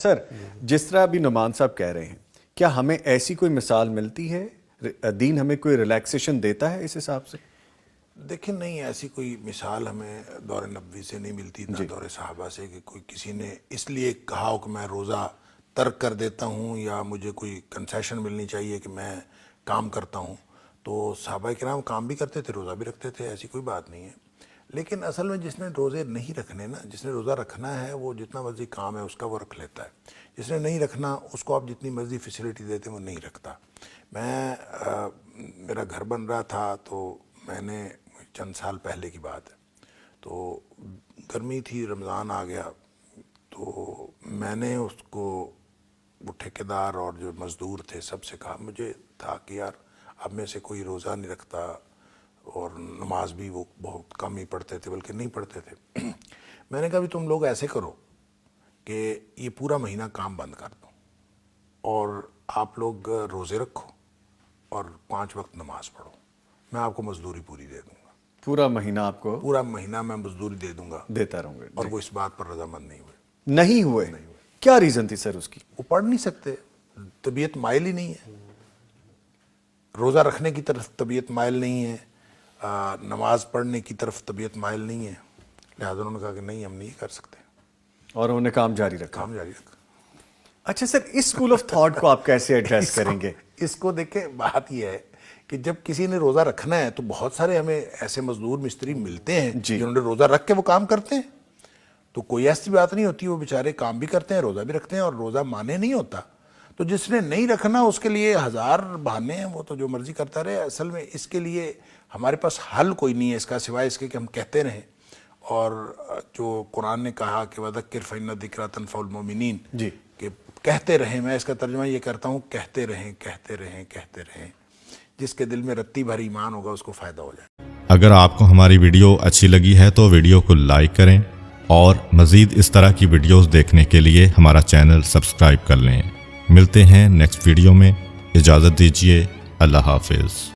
Sir, जिस तरह अभी नुमान साहब कह रहे हैं, क्या हमें ऐसी कोई मिसाल मिलती है, दीन हमें कोई रिलैक्सेशन देता है इस हिसाब से? देखिए नहीं, ऐसी कोई मिसाल हमें दौर नबवी से नहीं मिलती, ना दौर सहाबा से, कि कोई किसी ने इसलिए कहा हो कि मैं रोज़ा तर्क कर देता हूँ या मुझे कोई कंसेशन मिलनी चाहिए कि मैं काम करता हूँ। तो सहाबा किराम काम भी करते थे, रोज़ा भी रखते थे, ऐसी कोई बात नहीं है। लेकिन असल में जिसने रोज़े नहीं रखने ना, जिसने रोज़ा रखना है वो जितना मर्जी काम है उसका वो रख लेता है। जिसने नहीं रखना उसको आप जितनी मर्जी फैसिलिटी देते वो नहीं रखता। मेरा घर बन रहा था तो मैंने चंद साल पहले की बात है, तो गर्मी थी, रमज़ान आ गया, तो मैंने उसको, वो ठेकेदार और जो मज़दूर थे सबसे कहा, मुझे था कि यार अब में से कोई रोज़ा नहीं रखता और नमाज भी वो बहुत कम ही पढ़ते थे, बल्कि नहीं पढ़ते थे। मैंने कहा भी तुम लोग ऐसे करो कि ये पूरा महीना काम बंद कर दो और आप लोग रोज़े रखो और 5 वक्त नमाज पढ़ो, मैं आपको मजदूरी पूरी दे दूंगा। पूरा महीना आपको? पूरा महीना मैं मजदूरी दे दूंगा, देता रहूंगा। और वो इस बात पर रजामंद नहीं हुए। नहीं हुए? क्या रीज़न थी सर उसकी? वो पढ़ नहीं सकते, तबीयत माइल ही नहीं है, रोज़ा रखने की तरफ तबीयत माइल नहीं है, नमाज पढ़ने की तरफ तबीयत माइल नहीं है। लिहाजा उन्होंने कहा कि नहीं, हम नहीं कर सकते, और उन्होंने काम जारी रखा। अच्छा सर, इस स्कूल ऑफ थॉट को आप कैसे एड्रेस करेंगे? इसको देखें, बात यह है कि जब किसी ने रोज़ा रखना है तो बहुत सारे हमें ऐसे मजदूर मिस्त्री मिलते हैं जिन्होंने रोज़ा रख के वो काम करते हैं, तो कोई ऐसी बात नहीं होती, वो बेचारे काम भी करते हैं, रोज़ा भी रखते हैं और रोज़ा माने नहीं होता। तो जिसने नहीं रखना उसके लिए 1000 बहाने हैं, वो तो जो मर्जी करता रहे। असल में इसके लिए हमारे पास हल कोई नहीं है इसका, सिवाय इसके कि हम कहते रहें। और जो कुरान ने कहा कि वज़क्किर फ़इन्न ज़िक्रा तनफ़उल मोमिनीन, जी, कि कहते रहें, मैं इसका तर्जुमा ये करता हूँ, कहते रहें कहते रहें कहते रहें, जिसके दिल में रत्ती भर ईमान होगा उसको फ़ायदा हो जाए। अगर आपको हमारी वीडियो अच्छी लगी है तो वीडियो को लाइक करें और मज़ीद इस तरह की वीडियोस देखने के लिए हमारा चैनल सब्सक्राइब कर लें। मिलते हैं नेक्स्ट वीडियो में, इजाज़त दीजिए, अल्लाह हाफिज़।